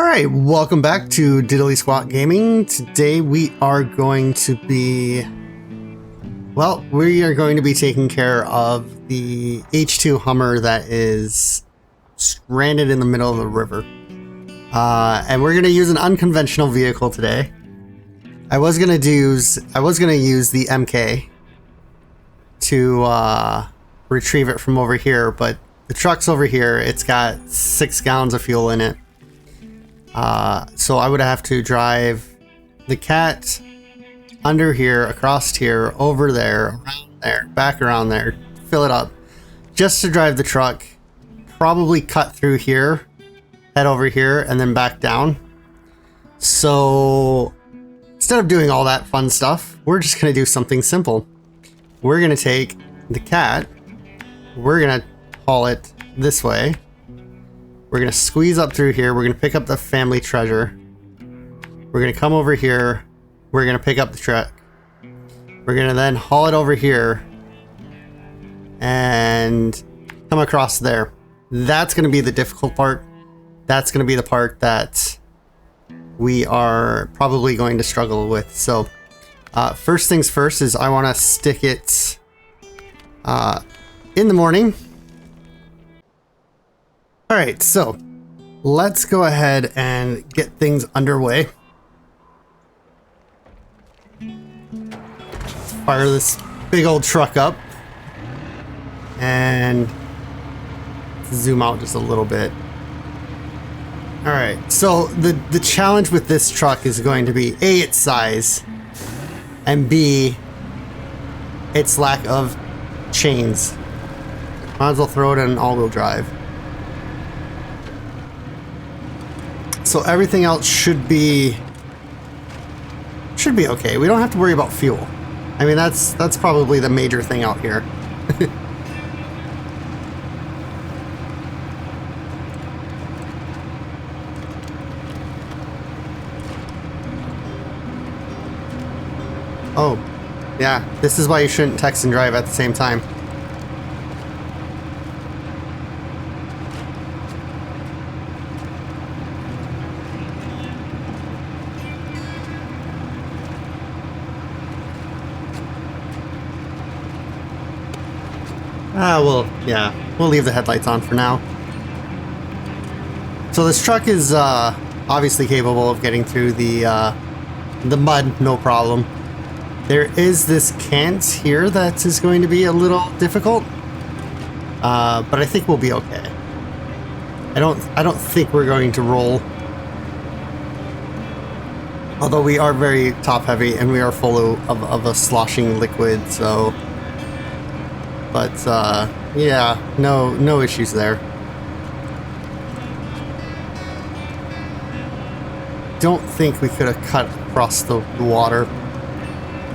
Alright, welcome back to Diddly Squat Gaming. Today we are going to be... Well, we are going to be taking care of the H2 Hummer that is stranded in the middle of the river. And we're going to use an unconventional vehicle today. I was going to use the MK to retrieve it from over here, but the truck's over here. It's got 6 gallons of fuel in it. So I would have to drive the cat under here, across here, over there, around there, back around there, fill it up, just to drive the truck, probably cut through here, head over here, and then back down. So instead of doing all that fun stuff, we're just going to do something simple. We're going to take the cat, we're going to haul it this way. We're going to squeeze up through here. We're going to pick up the family treasure. We're going to come over here. We're going to pick up the truck. We're going to then haul it over here and come across there. That's going to be the difficult part. That's going to be the part that we are probably going to struggle with. So first things first is I want to stick it in the morning. Alright, so let's go ahead and get things underway. Let's fire this big old truck up and zoom out just a little bit. Alright, so the challenge with this truck is going to be A, its size, and B, its lack of chains. Might as well throw it in all-wheel drive. So everything else should be okay. We don't have to worry about fuel. I mean, that's probably the major thing out here. Oh, yeah. This is why you shouldn't text and drive at the same time. We'll leave the headlights on for now. So this truck is obviously capable of getting through the mud, no problem. There is this cant here that is going to be a little difficult, but I think we'll be okay. I don't think we're going to roll. Although we are very top heavy and we are full of a sloshing liquid, so. But, yeah, no issues there. Don't think we could have cut across the water.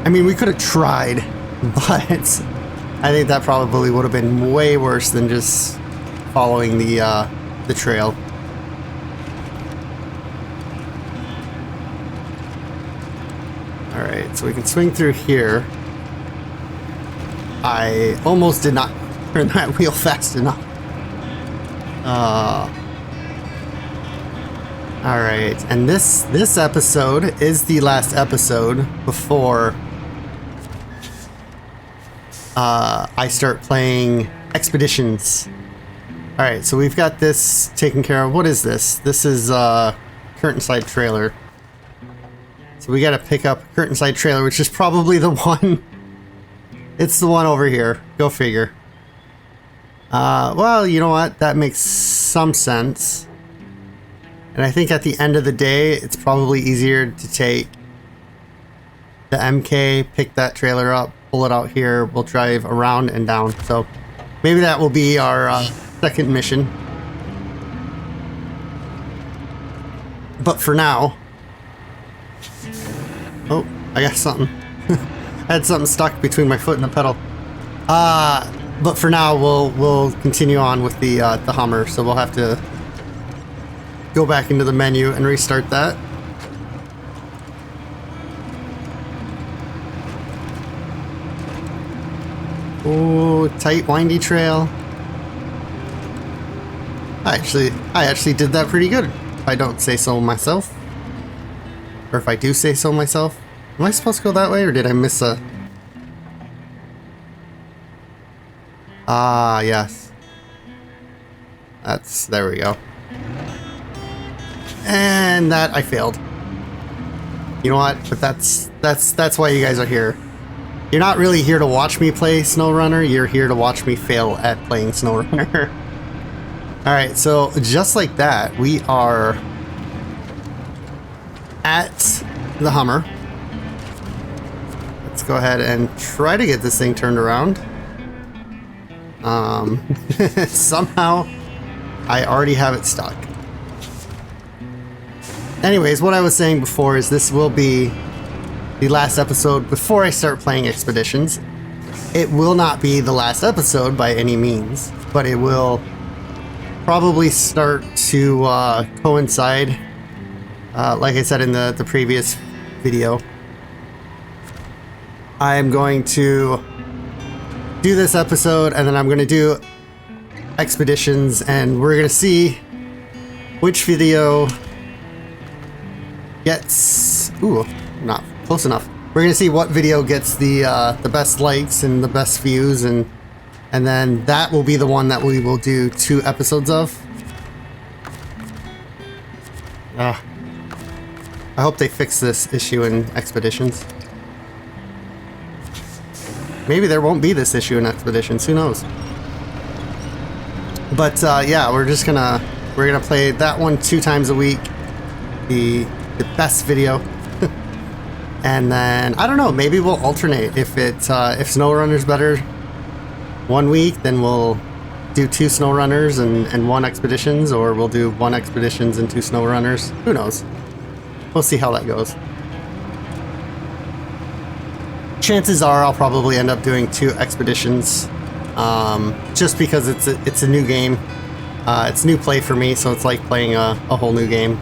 I mean, we could have tried, but I think that probably would have been way worse than just following the trail. Alright, so we can swing through here. I almost did not turn that wheel fast enough. Alright, and this episode is the last episode before I start playing Expeditions. Alright, so we've got this taken care of. What is this? This is curtain side trailer. So we gotta pick up curtain side trailer, which is probably the one. It's the one over here. Go figure. Well, you know what? That makes some sense. And I think at the end of the day, it's probably easier to take the MK, pick that trailer up, pull it out here. We'll drive around and down. So maybe that will be our second mission. But for now... Oh, I got something. I had something stuck between my foot and the pedal. But for now, we'll continue on with the Hummer. So we'll have to go back into the menu and restart that. Oh, tight, windy trail. I actually did that pretty good. if I don't say so myself. Or if I do say so myself. Am I supposed to go that way, or did I miss a... Ah, yes. That's... there we go. And that I failed. You know what? But that's why you guys are here. You're not really here to watch me play SnowRunner, you're here to watch me fail at playing SnowRunner. Alright, so just like that, we are at the Hummer. Let's go ahead and try to get this thing turned around. Somehow I already have it stuck. Anyways, what I was saying before is this will be the last episode before I start playing Expeditions. It will not be the last episode by any means, but it will probably start to coincide, like I said in the previous video. I'm going to do this episode, and then I'm going to do Expeditions, and we're going to see which video gets... Ooh, not close enough. We're going to see what video gets the best likes and the best views, and then that will be the one that we will do 2 episodes of. I hope they fix this issue in Expeditions. Maybe there won't be this issue in Expeditions, who knows? But yeah, we're gonna play that one 2 times a week. The best video. And then I don't know, maybe we'll alternate. If SnowRunner's better one week, then we'll do 2 SnowRunners and 1 Expeditions, or we'll do 1 Expeditions and 2 SnowRunners. Who knows? We'll see how that goes. Chances are I'll probably end up doing 2 Expeditions, just because it's a new game. It's new play for me, so it's like playing a whole new game.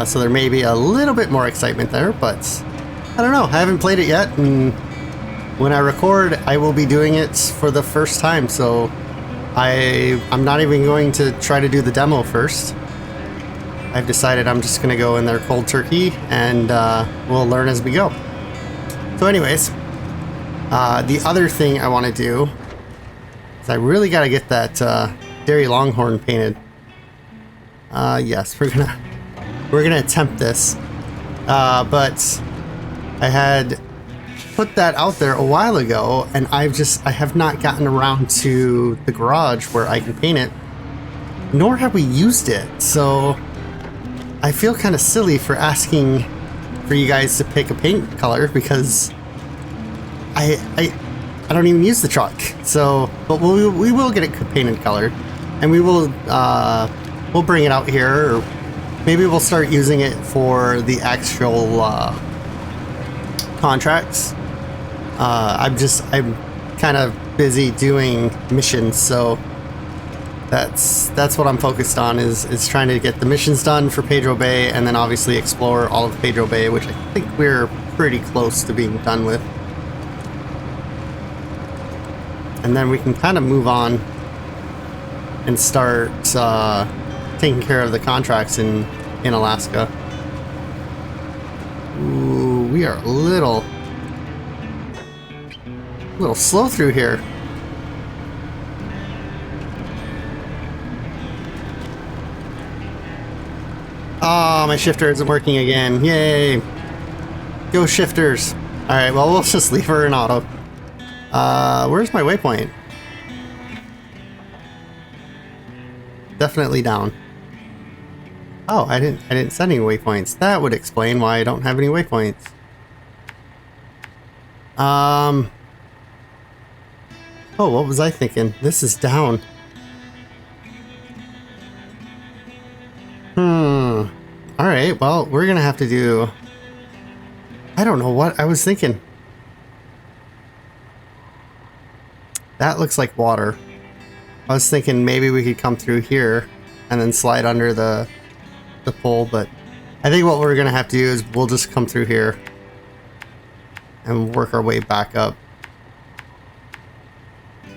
So there may be a little bit more excitement there, but I don't know. I haven't played it yet, and when I record, I will be doing it for the first time, so I'm not even going to try to do the demo first. I've decided I'm just going to go in there cold turkey, and we'll learn as we go. So anyways, the other thing I want to do is I really got to get that Dairy Longhorn painted. Yes, we're gonna attempt this, but I had put that out there a while ago, and I have not gotten around to the garage where I can paint it, nor have we used it. So I feel kind of silly for asking for you guys to pick a paint color, because I don't even use the truck. So, but we will get it painted colored, and we'll bring it out here, or maybe we'll start using it for the actual contracts. I'm kind of busy doing missions, so that's what I'm focused on, is trying to get the missions done for Pedro Bay, and then obviously explore all of Pedro Bay, which I think we're pretty close to being done with. And then we can kind of move on and start taking care of the contracts in Alaska. Ooh, we are a little slow through here. Oh, my shifter isn't working again. Yay! Go shifters! Alright, well, we'll just leave her in auto. Where's my waypoint? Definitely down. Oh, I didn't set any waypoints. That would explain why I don't have any waypoints. Oh, what was I thinking? This is down. Alright, well, we're gonna have to do... I don't know what I was thinking. That looks like water. I was thinking maybe we could come through here and then slide under the pole, but I think what we're gonna have to do is we'll just come through here and work our way back up.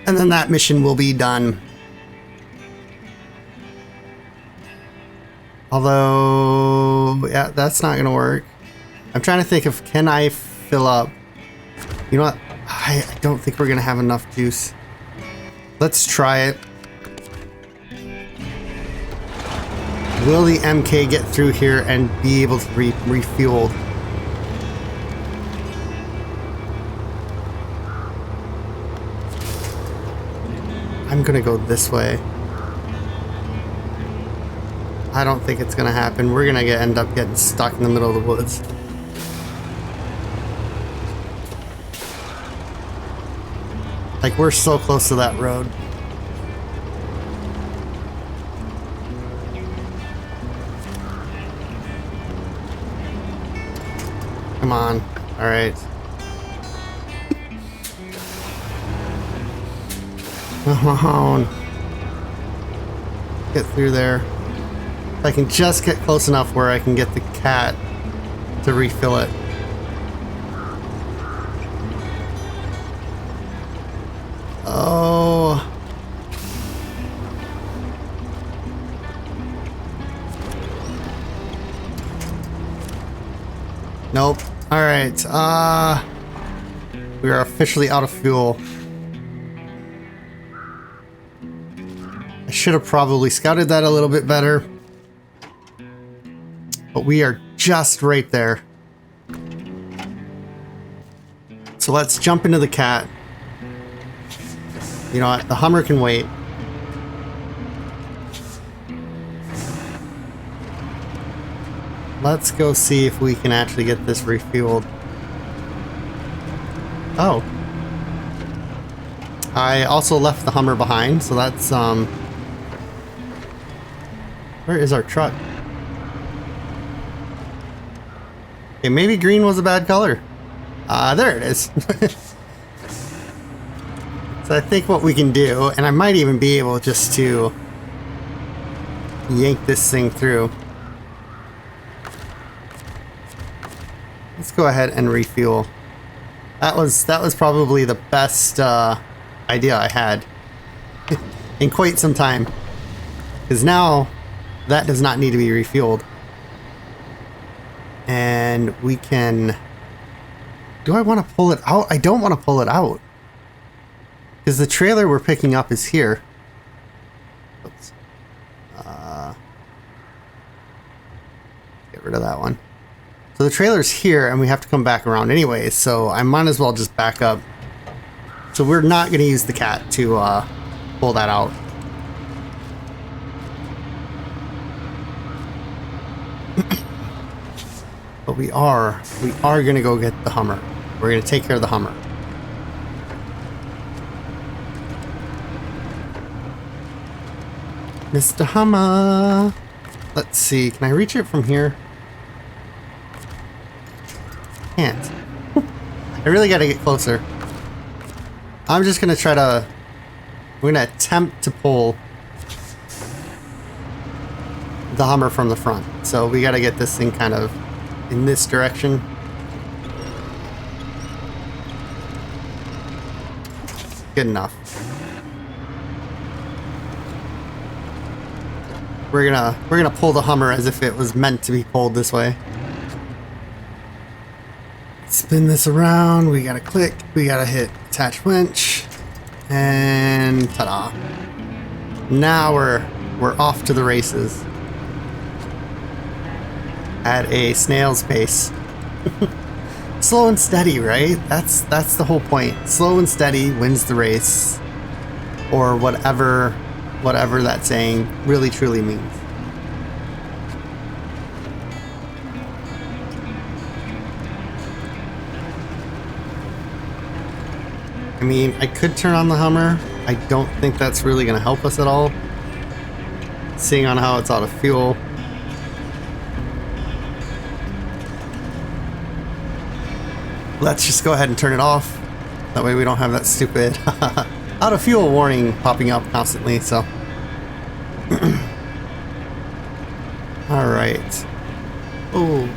And then that mission will be done. Although, yeah, that's not gonna work. I'm trying to think of, can I fill up? You know what? I don't think we're gonna have enough juice. Let's try it. Will the MK get through here and be able to refuel? I'm gonna go this way. I don't think it's gonna happen. We're gonna end up getting stuck in the middle of the woods. Like, we're so close to that road. Come on. All right. Come on. Get through there. If I can just get close enough where I can get the cat to refill it. Oh. Nope. All right. We are officially out of fuel. I should have probably scouted that a little bit better. But we are just right there. So let's jump into the cat. You know what? The Hummer can wait. Let's go see if we can actually get this refueled. Oh. I also left the Hummer behind, so that's, where is our truck? Okay, maybe green was a bad color. There it is. So I think what we can do, and I might even be able just to yank this thing through. Let's go ahead and refuel. That was probably the best idea I had in quite some time. Because now that does not need to be refueled. And we can... Do I want to pull it out? I don't want to pull it out. Because the trailer we're picking up is here. Oops. Get rid of that one. So the trailer's here and we have to come back around anyway, so I might as well just back up. So we're not going to use the cat to pull that out. But we are going to go get the Hummer. We're going to take care of the Hummer. Mr. Hummer. Let's see. Can I reach it from here? Can't. I really got to get closer. I'm just going to try to... We're going to attempt to pull the Hummer from the front. So we got to get this thing kind of in this direction. Good enough. We're gonna pull the Hummer as if it was meant to be pulled this way. Spin this around. We gotta click. We gotta hit attach winch, and ta-da! Now we're off to the races at a snail's pace. Slow and steady, right? That's the whole point. Slow and steady wins the race, or whatever that saying really truly means. I mean, I could turn on the Hummer. I don't think that's really going to help us at all, seeing on how it's out of fuel. Let's just go ahead and turn it off. That way we don't have that stupid out of fuel warning popping up constantly, so. Alright. Oh.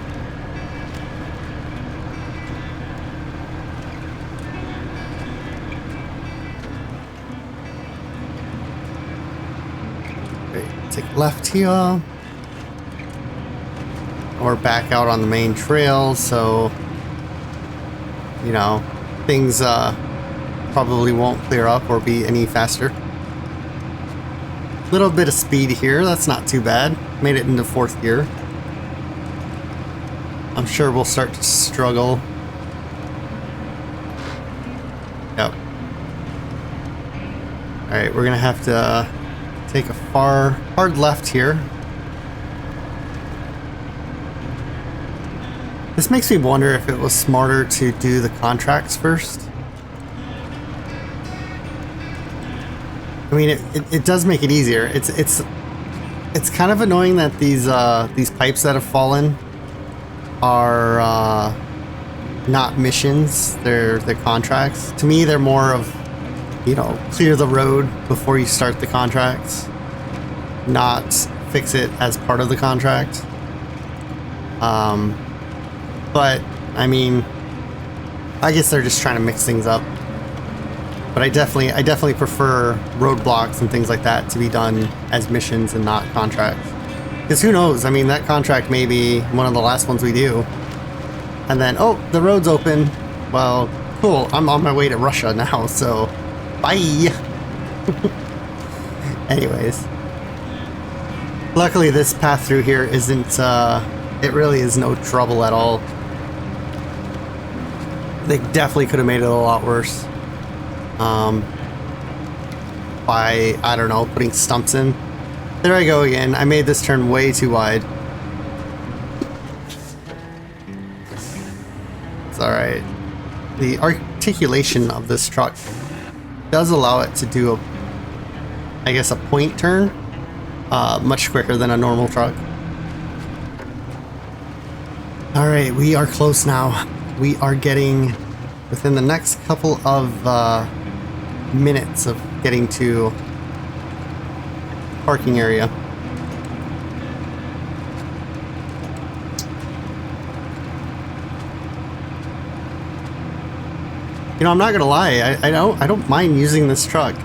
Okay, take left here. we're back out on the main trail, so you know, things probably won't clear up or be any faster. Little bit of speed here, that's not too bad. Made it into 4th gear. I'm sure we'll start to struggle. Yep. Alright, we're gonna have to take a hard left here. This makes me wonder if it was smarter to do the contracts first. I mean, it does make it easier. It's kind of annoying that these pipes that have fallen are not missions. They're contracts. To me, they're more of, you know, clear the road before you start the contracts, not fix it as part of the contract. But I mean, I guess they're just trying to mix things up. But I definitely prefer roadblocks and things like that to be done as missions and not contracts. Because who knows? I mean, that contract may be one of the last ones we do. And then, oh, the road's open. Well, cool. I'm on my way to Russia now, so bye. Anyways. Luckily, this path through here isn't, it really is no trouble at all. They definitely could have made it a lot worse. By, I don't know, putting stumps in. There I go again. I made this turn way too wide. It's alright. The articulation of this truck does allow it to do I guess a point turn much quicker than a normal truck. Alright, we are close now. We are getting within the next couple of minutes of getting to parking area. You know, I'm not gonna lie, I don't mind using this truck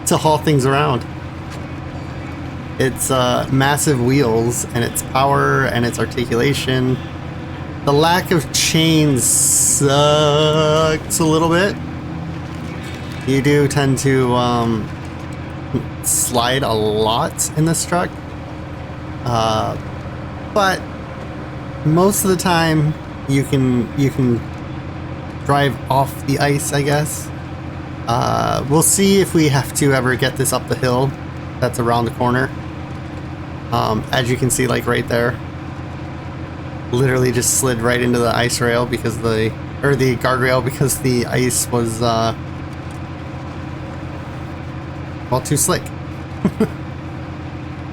to haul things around. It's massive wheels and its power and its articulation. The lack of chains sucks a little bit. You do tend to slide a lot in this truck, but most of the time you can drive off the ice, I guess. We'll see if we have to ever get this up the hill that's around the corner. As you can see, like right there, literally just slid right into the ice rail because the guardrail because the ice was well, too slick.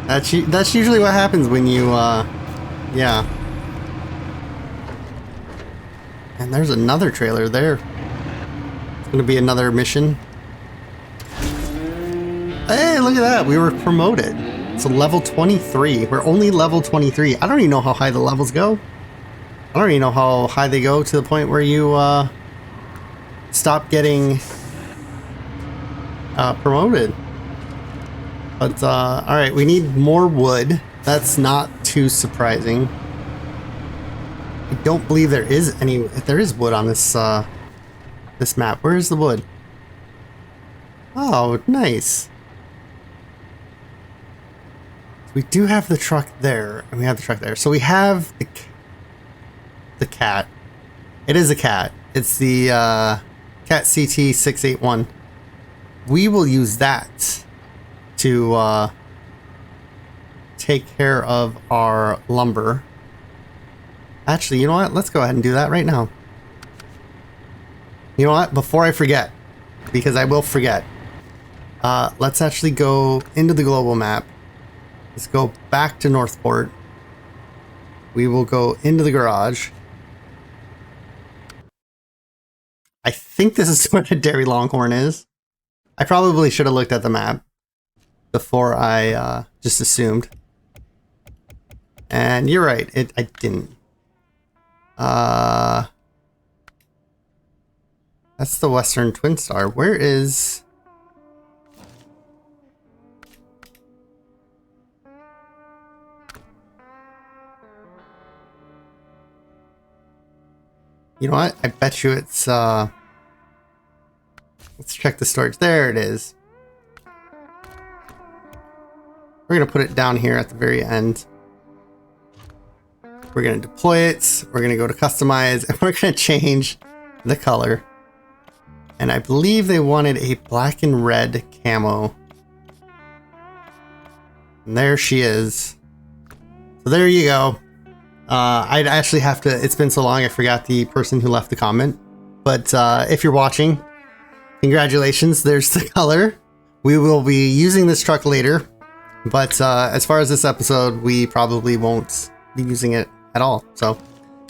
That's usually what happens when you yeah. And there's another trailer there. It's gonna be another mission. Hey, look at that, we were promoted. So level 23. We're only level 23. I don't even know how high the levels go. I don't even know how high they go to the point where you stop getting promoted. But alright, we need more wood. That's not too surprising. I don't believe there is any. There is wood on this this map. Where is the wood? Oh, nice. We do have the truck there, and we have the truck there. So we have the cat. It is a cat. It's the Cat CT681. We will use that to take care of our lumber. Actually, you know what? Let's go ahead and do that right now. You know what? Before I forget, because I will forget, let's actually go into the global map. Let's go back to Northport. We will go into the garage. I think this is where the Dairy Longhorn is. I probably should have looked at the map before I just assumed. And you're right, I didn't. That's the Western Twin Star. Where is... You know what? I bet you it's, let's check the storage. There it is. We're going to put it down here at the very end. We're going to deploy it. We're going to go to customize, and we're going to change the color. And I believe they wanted a black and red camo. And there she is. So there you go. I'd actually have to, it's been so long I forgot the person who left the comment. But if you're watching, congratulations, there's the color. We will be using this truck later. But as far as this episode, we probably won't be using it at all. So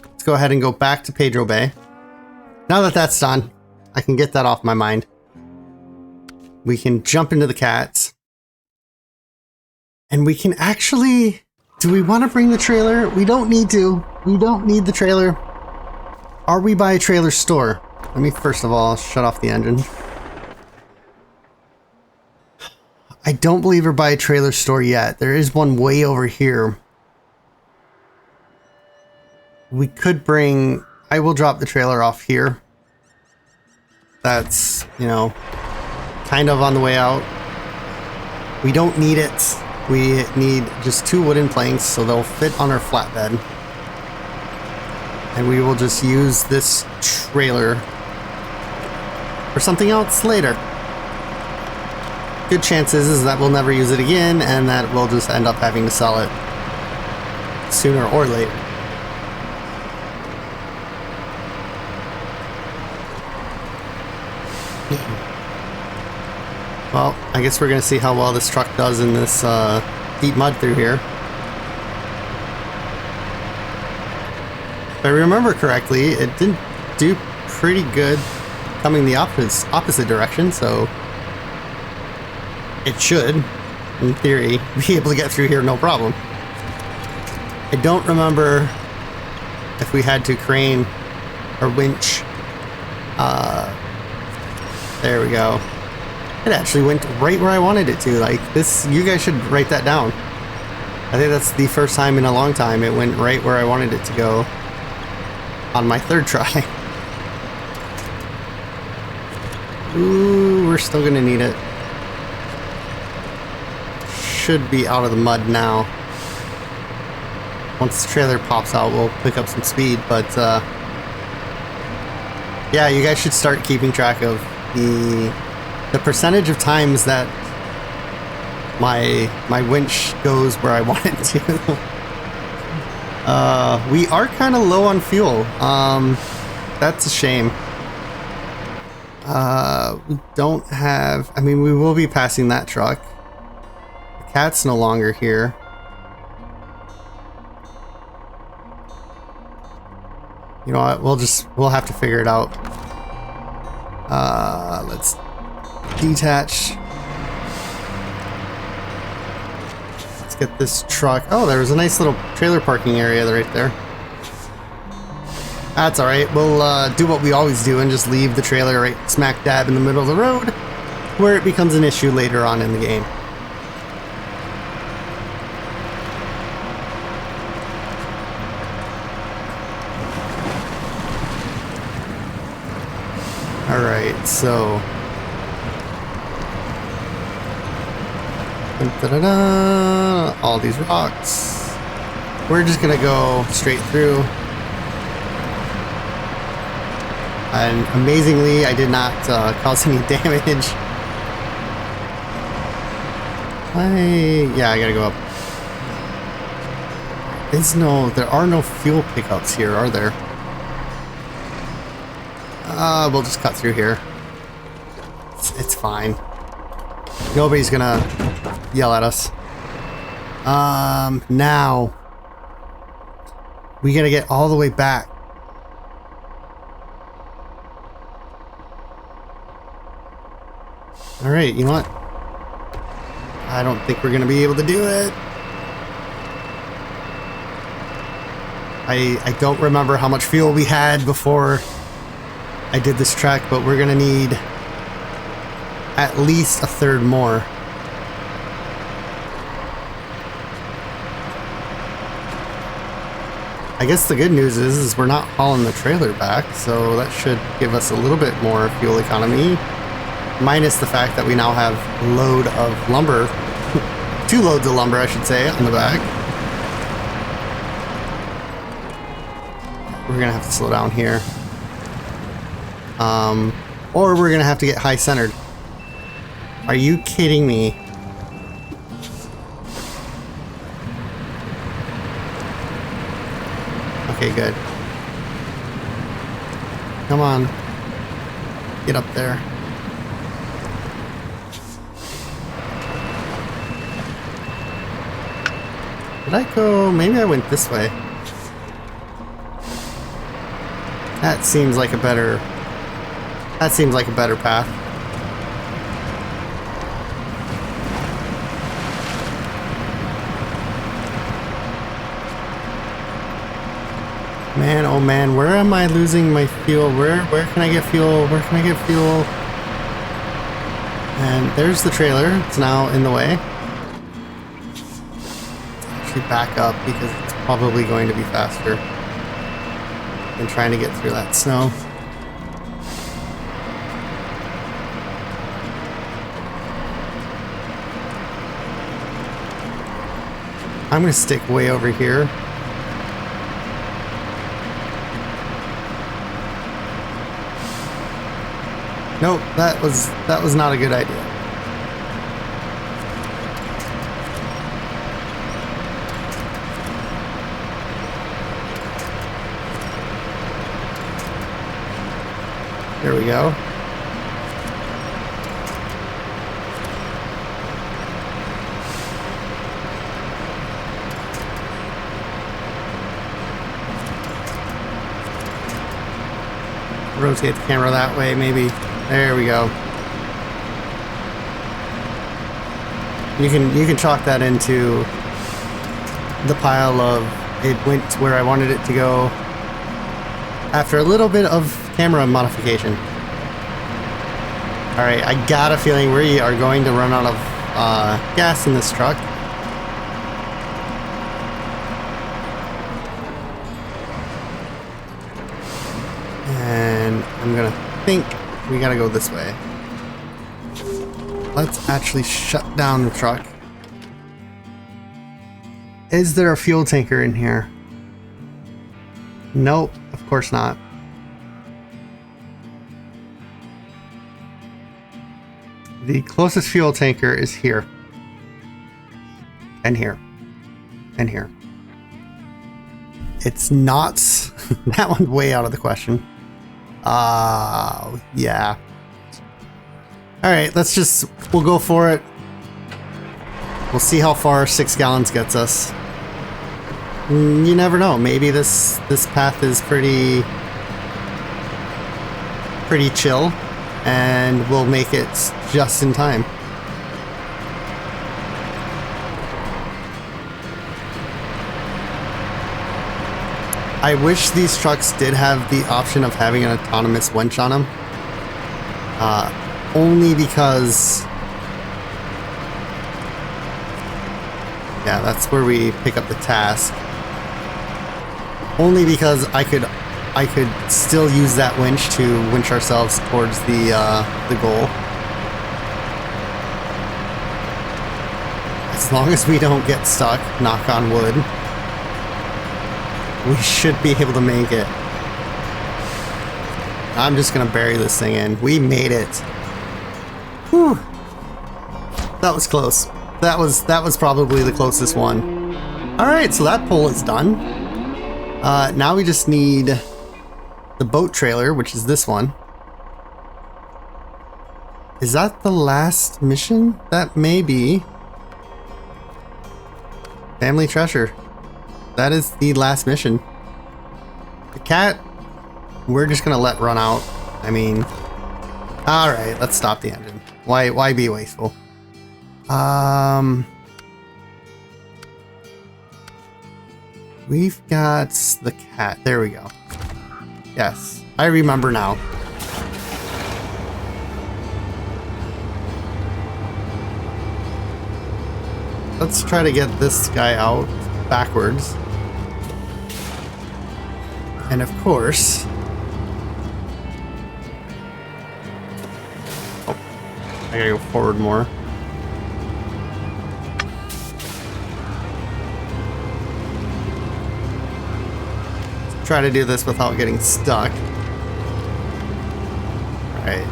let's go ahead and go back to Pedro Bay. Now that that's done, I can get that off my mind. We can jump into the cats. And we can actually... Do we want to bring the trailer? We don't need to. We don't need the trailer. Are we by a trailer store? Let me first of all shut off the engine. I don't believe we're by a trailer store yet. There is one way over here. We could bring... I will drop the trailer off here. That's, you know, kind of on the way out. We don't need it. We need just 2 wooden planks so they'll fit on our flatbed. And we will just use this trailer for something else later. Good chances is that we'll never use it again and that we'll just end up having to sell it sooner or later. Well, I guess we're going to see how well this truck does in this deep mud through here. If I remember correctly, it did do pretty good coming the opposite direction, so it should, in theory, be able to get through here no problem. I don't remember if we had to crane or winch. There we go. It actually went right where I wanted it to. Like this, you guys should write that down. I think that's the first time in a long time it went right where I wanted it to go on my 3rd try. Ooh, we're still gonna need it. Should be out of the mud now. Once the trailer pops out, we'll pick up some speed, but yeah, you guys should start keeping track of the percentage of times that my winch goes where I want it to. We are kind of low on fuel. That's a shame. We don't have... I mean, we will be passing that truck. The cat's no longer here. You know what? We'll have to figure it out. Let's detach. Let's get this truck. Oh, there was a nice little trailer parking area right there. That's alright. We'll do what we always do and just leave the trailer right smack dab in the middle of the road, where it becomes an issue later on in the game. Alright, so... Da-da-da, all these rocks. We're just gonna go straight through. And amazingly, I did not cause any damage. Yeah, I gotta go up. There are no fuel pickups here, are there? We'll just cut through here. It's fine. Nobody's gonna yell at us. Now we gotta get all the way back. Alright, you know what? I don't think we're gonna be able to do it. I don't remember how much fuel we had before I did this trek, but we're gonna need at least a third more. I guess the good news is we're not hauling the trailer back, so that should give us a little bit more fuel economy. Minus the fact that we now have a load of lumber, 2 loads of lumber I should say, on the back. We're gonna have to slow down here. Or we're gonna have to get high centered. Are you kidding me? Okay, good. Come on. Get up there. Did I go? Maybe I went this way. That seems like a better path. Man, oh man, where am I losing my fuel? Where can I get fuel? Where can I get fuel? And there's the trailer. It's now in the way. Let's actually back up because it's probably going to be faster than trying to get through that snow. I'm gonna stick way over here. Nope, that was not a good idea. There we go. Rotate the camera that way, maybe. There we go. You can chalk that into the pile of it went where I wanted it to go after a little bit of camera modification. Alright, I got a feeling we are going to run out of gas in this truck. And I'm gonna think we gotta go this way. Let's actually shut down the truck. Is there a fuel tanker in here? Nope, of course not. The closest fuel tanker is here. And here. And here. It's not. That one's way out of the question. Yeah. Alright, we'll go for it. We'll see how far 6 gallons gets us. You never know. Maybe this path is pretty chill, and we'll make it just in time. I wish these trucks did have the option of having an autonomous winch on them. Only because... Yeah, that's where we pick up the task. Only because I could still use that winch to winch ourselves towards the goal. As long as we don't get stuck, knock on wood, we should be able to make it. I'm just gonna bury this thing in. We made it. Whew. That was close. That was probably the closest one. Alright, so that pull is done. Now we just need the boat trailer, which is this one. Is that the last mission? That may be. Family treasure. That is the last mission. The cat, we're just gonna let run out. I mean, alright, let's stop the engine. Why be wasteful? We've got the cat. There we go. Yes, I remember now. Let's try to get this guy out backwards. And of course... Oh, I gotta go forward more. Let's try to do this without getting stuck. Alright.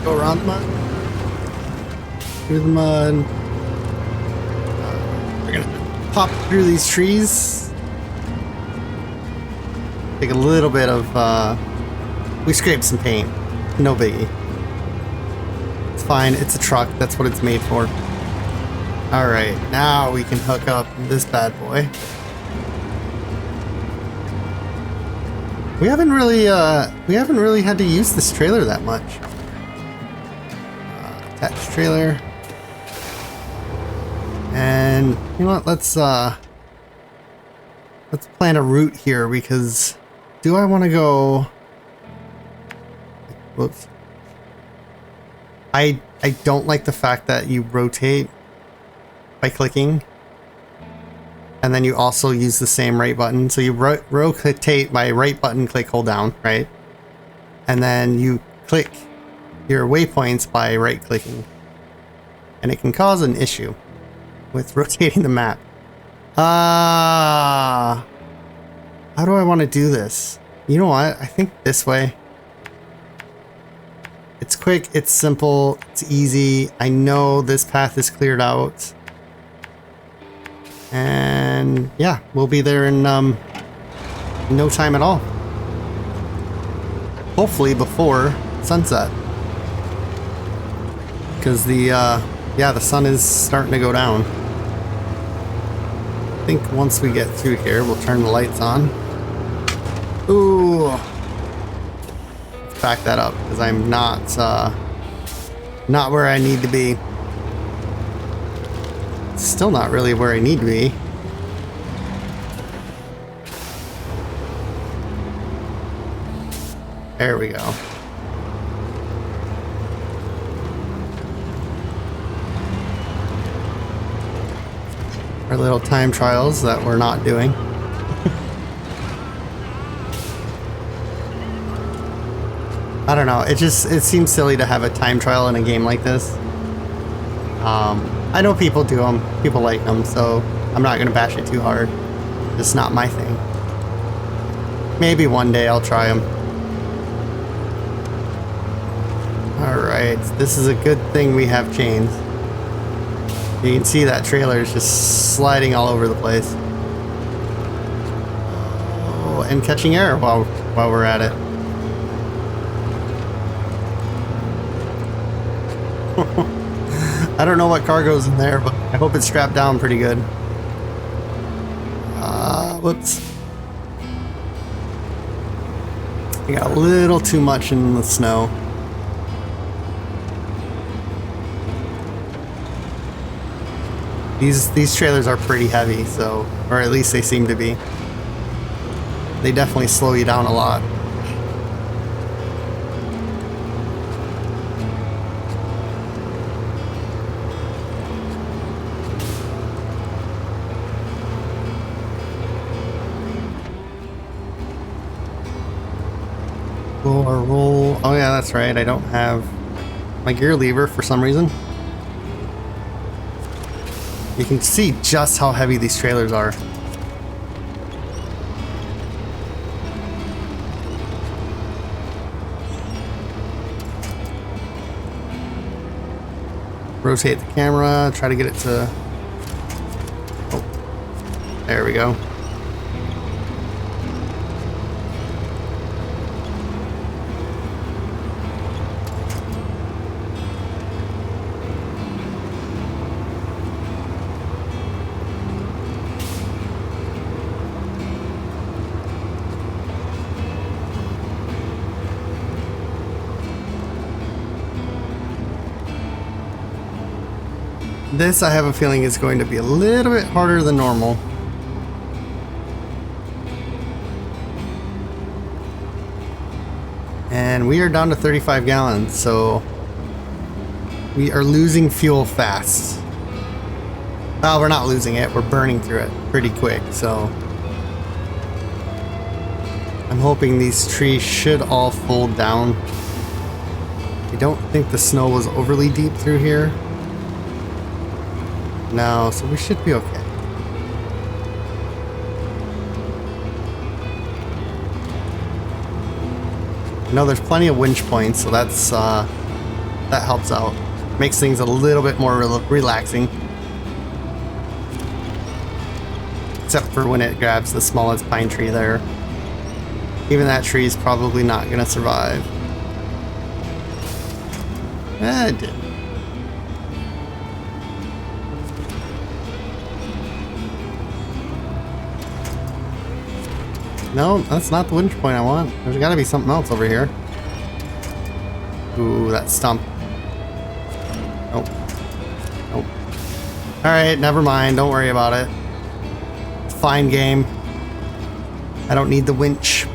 Go around the mud. Through the mud. We're gonna pop through these trees. Take a little bit of, we scraped some paint. No biggie. It's fine. It's a truck. That's what it's made for. Alright, now we can hook up this bad boy. We haven't really had to use this trailer that much. Attach trailer. And you know what, let's plan a route here, because do I want to go... Whoops. I don't like the fact that you rotate by clicking, and then you also use the same right button. So you rotate by right button, click, hold down, right? And then you click your waypoints by right clicking. And it can cause an issue with rotating the map. How do I want to do this? You know what? I think this way. It's quick, it's simple, it's easy. I know this path is cleared out. And yeah, we'll be there in no time at all. Hopefully before sunset. Because the sun is starting to go down. I think once we get through here, we'll turn the lights on. Ooh. Let's back that up, because I'm not where I need to be. Still not really where I need to be. There we go. Our little time trials that we're not doing. I don't know, it seems silly to have a time trial in a game like this. I know people do them, people like them, so I'm not gonna bash it too hard. It's not my thing. Maybe one day I'll try them. Alright, this is a good thing we have chains. You can see that trailer is just sliding all over the place. Oh, and catching air while we're at it. I don't know what cargo's in there, but I hope it's strapped down pretty good. Whoops. I got a little too much in the snow. These trailers are pretty heavy, so, or at least they seem to be. They definitely slow you down a lot. Roll. Oh yeah, that's right. I don't have my gear lever for some reason. You can see just how heavy these trailers are. Rotate the camera, try to get it to... Oh, there we go. This, I have a feeling, is going to be a little bit harder than normal. And we are down to 35 gallons, so we are losing fuel fast. Well, we're not losing it, we're burning through it pretty quick, so I'm hoping these trees should all fold down. I don't think the snow was overly deep through here. No, so we should be okay. I know there's plenty of winch points, so that's that helps out. Makes things a little bit more relaxing. Except for when it grabs the smallest pine tree there. Even that tree is probably not going to survive. It did. No, that's not the winch point I want. There's got to be something else over here. Ooh, that stump. Nope. Nope. Alright, never mind. Don't worry about it. Fine game. I don't need the winch.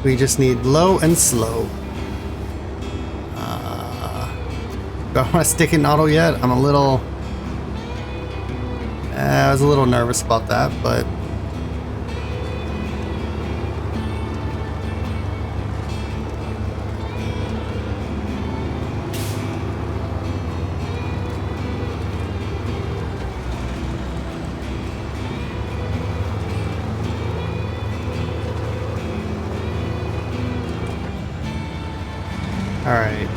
We just need low and slow. Do I want to stick in auto yet? I'm a little... I was a little nervous about that, but... All right.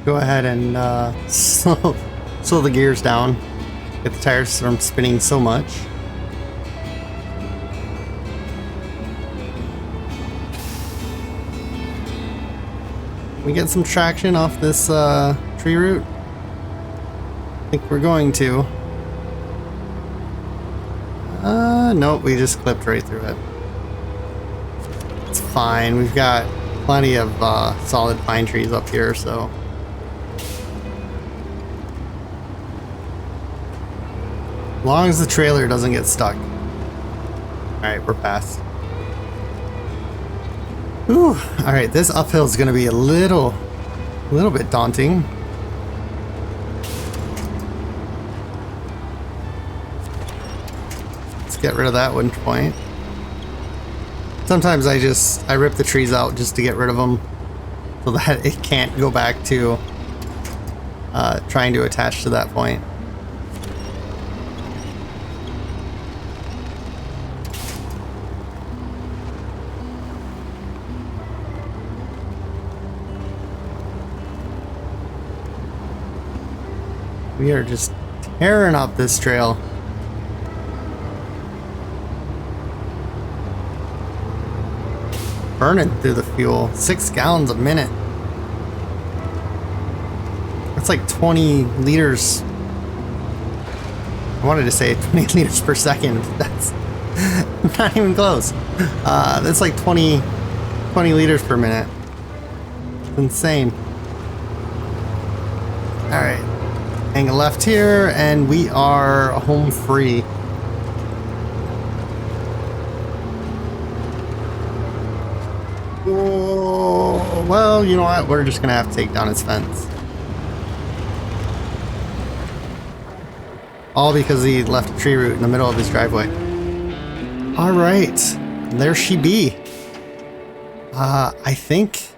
Go ahead and slow the gears down. Get the tires from spinning so much. We get some traction off this tree root. I think we're going to. Nope, we just clipped right through it. It's fine. We've got plenty of solid pine trees up here, so. As long as the trailer doesn't get stuck. Alright, we're past. Whew. Alright, this uphill is going to be a little bit daunting. Let's get rid of that winch point. Sometimes I rip the trees out just to get rid of them so that it can't go back to trying to attach to that point. We are just tearing up this trail. Burning through the fuel. 6 gallons a minute. That's like 20 liters. I wanted to say 20 liters per second. That's not even close. That's like 20 liters per minute. It's insane. Alright. Hang left here, and we are home free. Oh, well, you know what? We're just gonna have to take down his fence. All because he left a tree root in the middle of his driveway. Alright. There she be. I think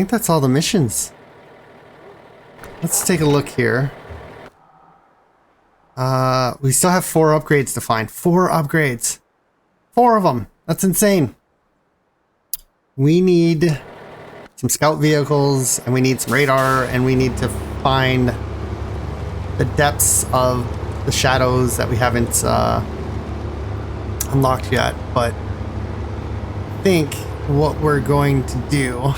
that's all the missions. Let's take a look here. We still have 4 upgrades to find. 4 upgrades. 4 of them. That's insane. We need some scout vehicles, and we need some radar, and we need to find the depths of the shadows that we haven't unlocked yet. But I think what we're going to do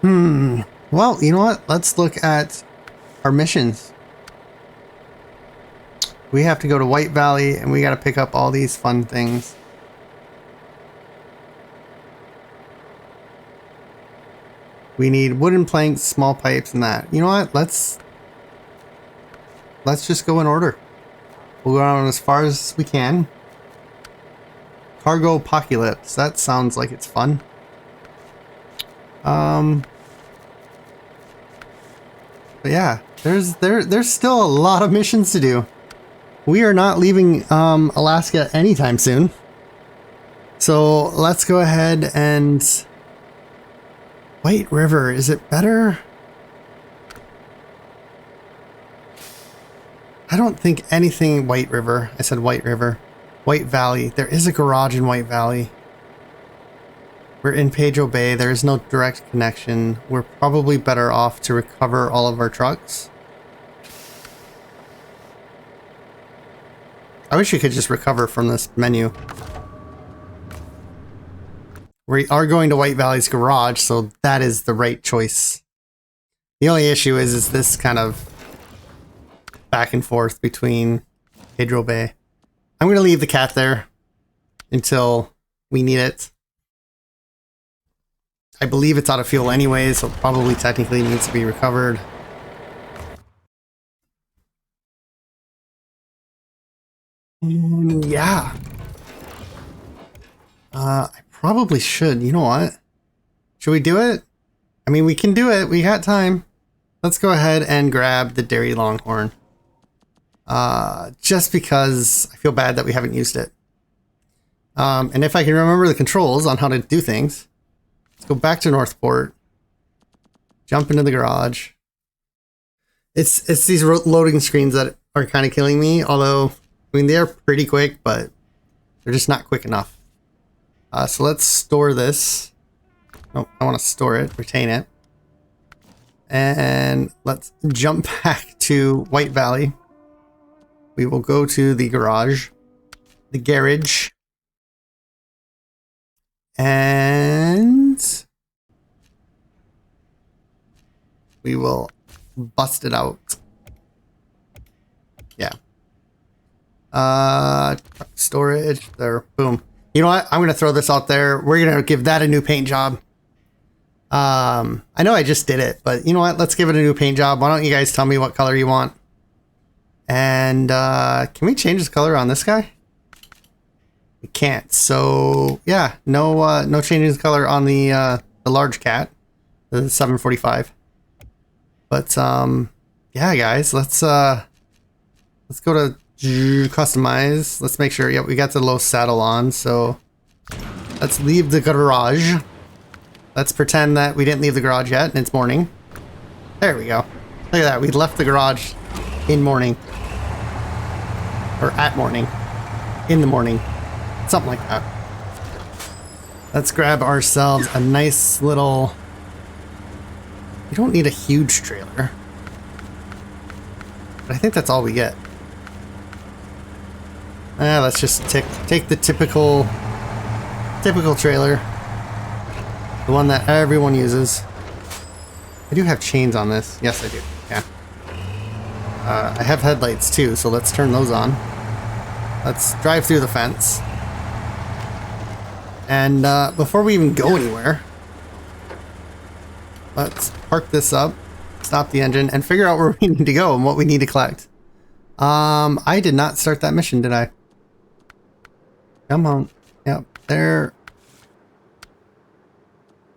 Well, you know what? Let's look at our missions. We have to go to White Valley and we got to pick up all these fun things. We need wooden planks, small pipes, and that. You know what? Let's just go in order. We'll go down as far as we can. Cargo apocalypse. That sounds like it's fun. But yeah, there's still a lot of missions to do. We are not leaving Alaska anytime soon. So let's go ahead and White River, is it better? I don't think anything White River. I said White River. White Valley. There is a garage in White Valley. We're in Pedro Bay. There is no direct connection. We're probably better off to recover all of our trucks. I wish you could just recover from this menu. We are going to White Valley's garage, so that is the right choice. The only issue is this kind of back and forth between Pedro Bay. I'm going to leave the cat there until we need it. I believe it's out of fuel anyway, so it probably technically needs to be recovered. Yeah. I probably should. You know what? Should we do it? I mean, we can do it. We got time. Let's go ahead and grab the Dairy Longhorn. Just because I feel bad that we haven't used it. And if I can remember the controls on how to do things, let's go back to Northport. Jump into the garage. It's these loading screens that are kind of killing me, although I mean, they're pretty quick, but they're just not quick enough. So let's store this. Oh, I want to store it, retain it. And let's jump back to White Valley. We will go to the garage. The garage. And we will bust it out. Yeah. Storage there. Boom. You know what? I'm going to throw this out there. We're going to give that a new paint job. I know I just did it, but you know what? Let's give it a new paint job. Why don't you guys tell me what color you want? And, can we change the color on this guy? We can't. So yeah, no changing the color on the large cat, the 745. But, yeah, guys, let's go to customize. Let's make sure, yep, we got the low saddle on, so let's leave the garage. Let's pretend that we didn't leave the garage yet and it's morning. There we go. Look at that, we left the garage in morning. Or at morning. In the morning. Something like that. Let's grab ourselves a nice little... We don't need a huge trailer. But I think that's all we get. Let's just take the typical trailer. The one that everyone uses. I do have chains on this. Yes, I do. Yeah. I have headlights too, so let's turn those on. Let's drive through the fence. And before we even go anywhere, let's park this up, stop the engine, and figure out where we need to go and what we need to collect. I did not start that mission, did I? Come on. Yep, there.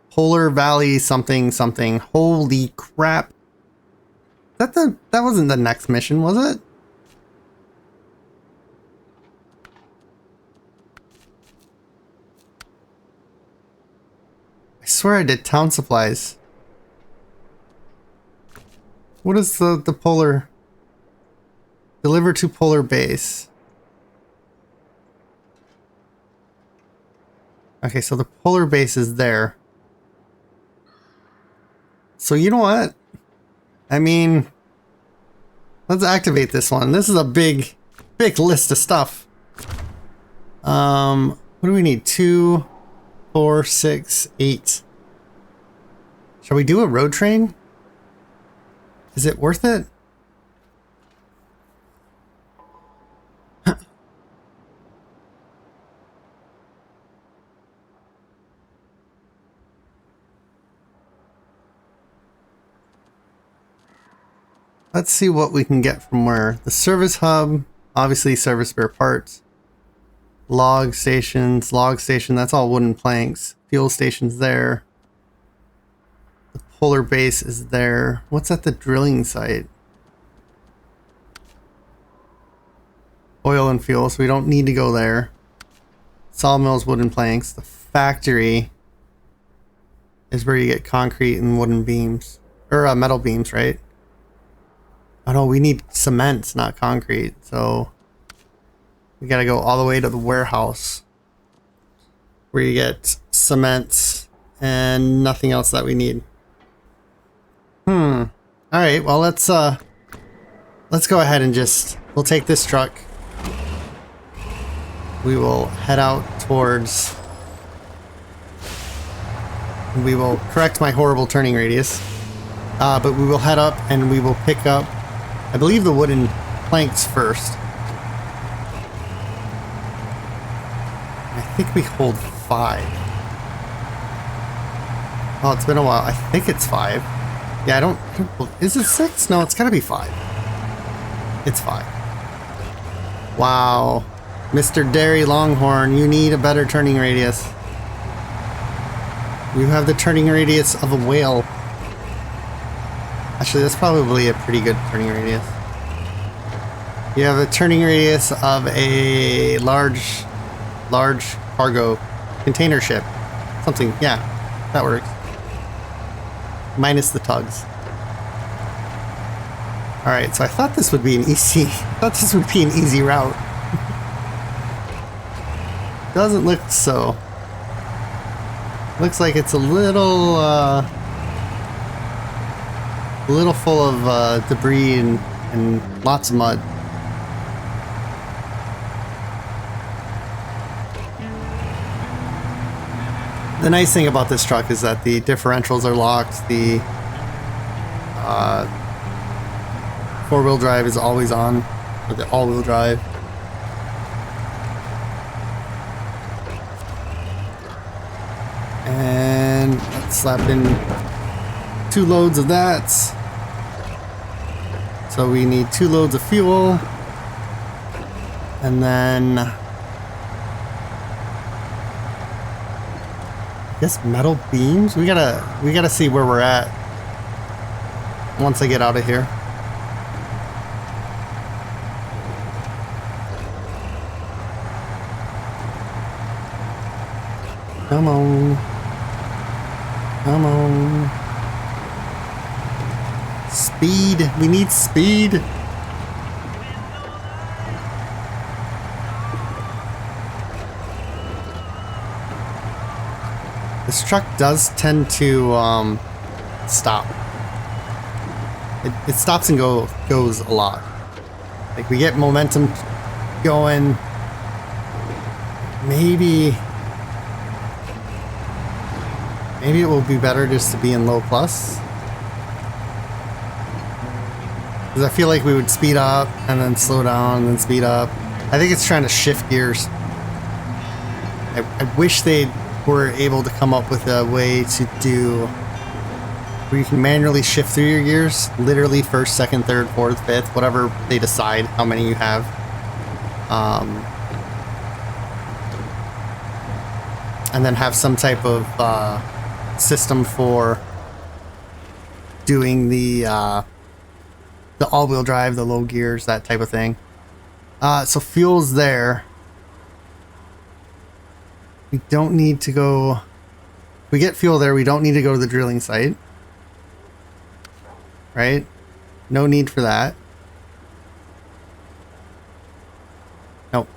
Polar Valley something something. Holy crap. That wasn't the next mission, was it? I swear I did town supplies. What is the polar? Deliver to polar base. Okay, so the polar base is there. So you know what? I mean, let's activate this one. This is a big list of stuff. What do we need? 2, 4, 6, 8. Shall we do a road train? Is it worth it? Let's see what we can get from where. The service hub, obviously service spare parts. Log station, that's all wooden planks. Fuel station's there. The polar base is there. What's at the drilling site? Oil and fuel, so we don't need to go there. Sawmills, wooden planks. The factory is where you get concrete and wooden beams. Or metal beams, right? Oh no, we need cement, not concrete. So we gotta go all the way to the warehouse where you get cement and nothing else that we need. Alright, well let's go ahead and we'll take this truck. We will head out towards... We will correct my horrible turning radius. But we will head up and we will pick up, I believe, the wooden planks first. I think we hold 5. Oh, it's been a while. I think it's 5. Yeah, I don't... Is it 6? No, it's gotta be 5. It's 5. Wow. Mr. Dairy Longhorn, you need a better turning radius. You have the turning radius of a whale. Actually, that's probably a pretty good turning radius. You have a turning radius of a large cargo container ship. Something, yeah, that works. Minus the tugs. Alright, so I thought this would be an easy route. Doesn't look so. Looks like it's a little full of debris and lots of mud. The nice thing about this truck is that the differentials are locked. The four-wheel drive is always on, or the all-wheel drive. And let's slap in 2 loads of that. So we need 2 loads of fuel. And then I guess metal beams? We gotta see where we're at once I get out of here. Come on. Come on. Speed. We need speed. This truck does tend to stop. It stops and goes a lot. Like, we get momentum going. Maybe it will be better just to be in low plus. Because I feel like we would speed up and then slow down and then speed up. I think it's trying to shift gears. I wish they were able to come up with a way to do where you can manually shift through your gears. Literally first, second, third, fourth, fifth, whatever they decide how many you have. And then have some type of system for doing the all-wheel drive, the low gears, that type of thing. So fuel's there. We don't need to go... We get fuel there, we don't need to go to the drilling site. Right? No need for that. Nope.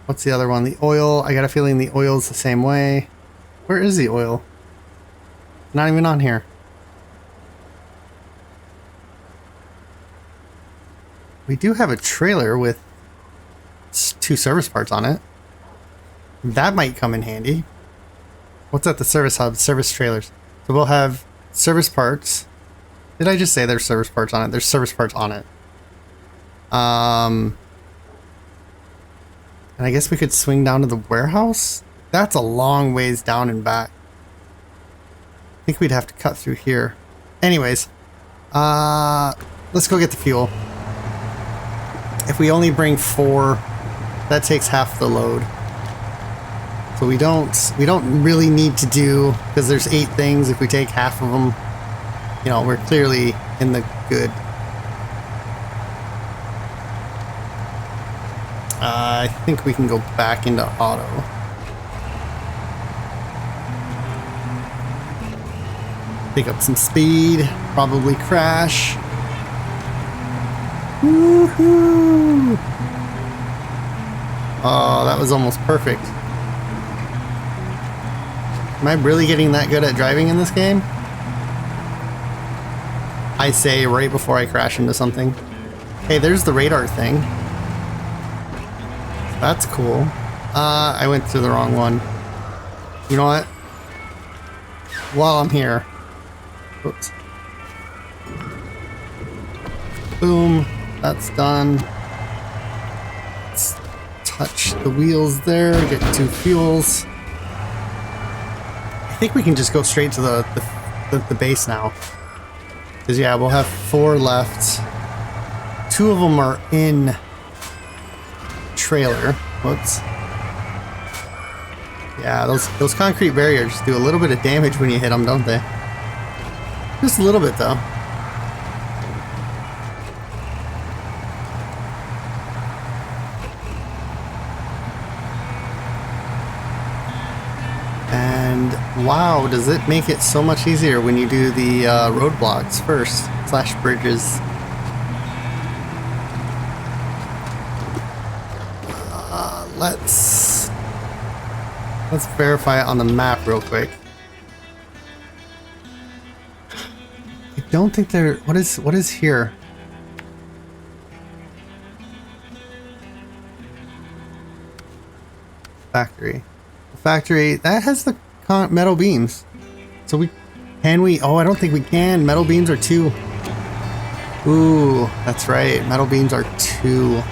What's the other one? The oil. I got a feeling the oil's the same way. Where is the oil? Not even on here. We do have a trailer with 2 service parts on it. That might come in handy. What's at the service hub? Service trailers. So we'll have service parts. Did I just say there's service parts on it? There's service parts on it. And I guess we could swing down to the warehouse? That's a long ways down and back. I think we'd have to cut through here. Anyways, let's go get the fuel. If we only bring 4, that takes half the load. So we don't really need to do, because there's 8 things. If we take half of them, you know, we're clearly in the good. I think we can go back into auto. Pick up some speed, probably crash. Woohoo! Oh, that was almost perfect. Am I really getting that good at driving in this game? I say right before I crash into something. Hey, there's the radar thing. That's cool. I went to the wrong one. You know what? While I'm here. Oops. Boom. That's done. Let's touch the wheels there. Get 2 fuels. I think we can just go straight to the base now. Because yeah, we'll have 4 left. 2 of them are in trailer. Whoops. Yeah, those concrete barriers do a little bit of damage when you hit them, don't they? Just a little bit though. And wow, does it make it so much easier when you do the roadblocks first, / bridges. Let's verify it on the map real quick. I don't think there. What is here? Factory. The factory that has the metal beams. So can we? Oh, I don't think we can. Metal beams are 2. Ooh, that's right. Metal beams are 2.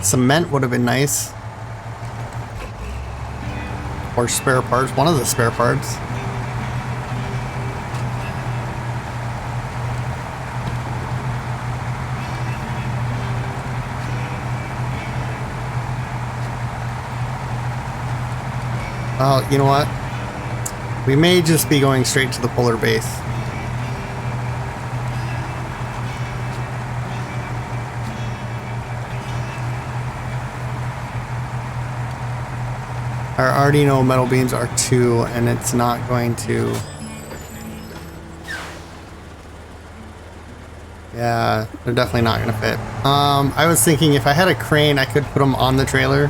Cement would have been nice. Or spare parts. One of the spare parts. Well, you know what? We may just be going straight to the polar base. I already know metal beams are 2, and it's not going to... Yeah, they're definitely not going to fit. I was thinking if I had a crane, I could put them on the trailer.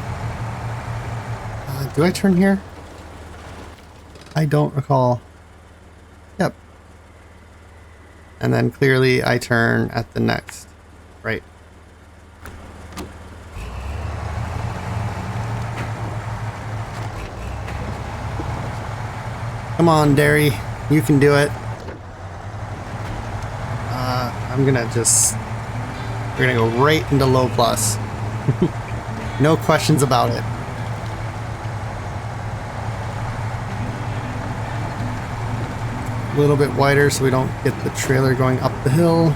Do I turn here? I don't recall. Yep. And then clearly I turn at the next. Right. Come on, Derry. You can do it. I'm gonna just... We're gonna go right into low plus. No questions about it. A little bit wider so we don't get the trailer going up the hill.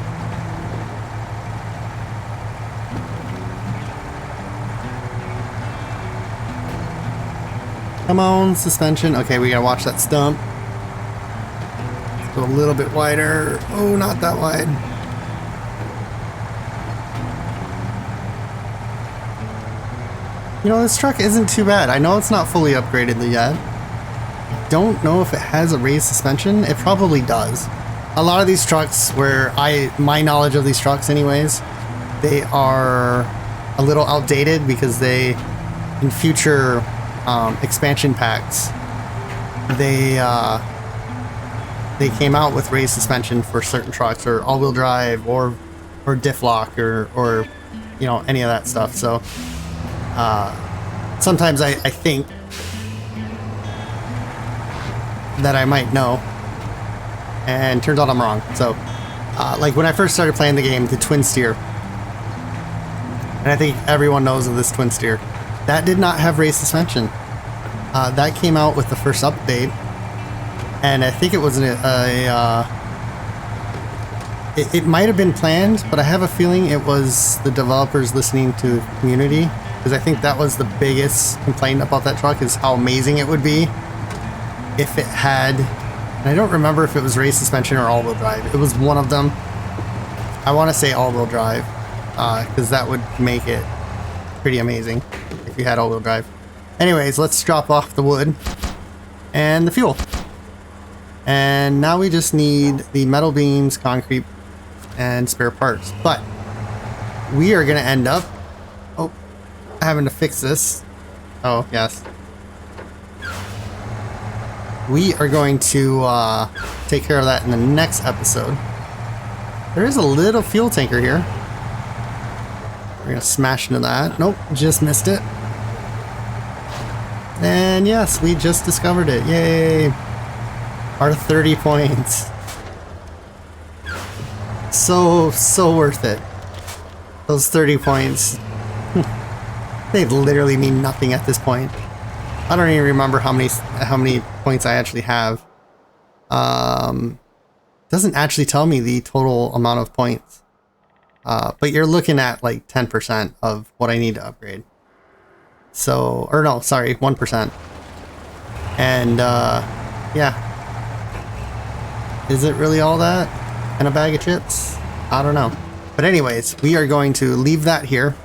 Come on, suspension. Okay, we gotta watch that stump. Let's go a little bit wider. Oh, not that wide. You know, this truck isn't too bad. I know it's not fully upgraded yet. I don't know if it has a raised suspension. It probably does. A lot of these trucks, my knowledge of these trucks anyways, they are a little outdated because they, in future expansion packs, they came out with raised suspension for certain trucks, or all-wheel drive, or diff lock, or you know, any of that stuff. So sometimes I think that I might know. And turns out I'm wrong. So, like when I first started playing the game, the twin steer, and I think everyone knows of this twin steer, that did not have raised suspension. That came out with the first update, and I think it was it might have been planned, but I have a feeling it was the developers listening to the community, because I think that was the biggest complaint about that truck, is how amazing it would be if it had, and I don't remember if it was raised suspension or all-wheel drive. It was one of them. I want to say all-wheel drive, because that would make it pretty amazing if you had all-wheel drive. Anyways, let's drop off the wood and the fuel. And now we just need the metal beams, concrete, and spare parts. But we are going to end up having to fix this. Oh, yes. We are going to take care of that in the next episode. There is a little fuel tanker here. We're going to smash into that. Nope, just missed it. And yes, we just discovered it. Yay! Our 30 points. So worth it. Those 30 points. They literally mean nothing at this point. I don't even remember how many points I actually have. Doesn't actually tell me the total amount of points. But you're looking at like 10% of what I need to upgrade. So, or no, sorry, 1%. And yeah. Is it really all that? And a bag of chips? I don't know. But anyways, we are going to leave that here.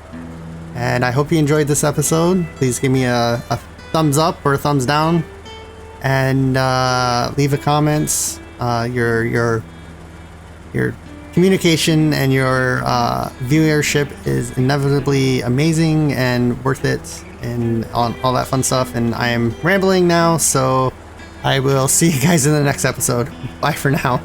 And I hope you enjoyed this episode. Please give me a thumbs up or a thumbs down. And leave a comments. Your communication and your viewership is inevitably amazing and worth it, and on all that fun stuff. And I am rambling now, so I will see you guys in the next episode. Bye for now.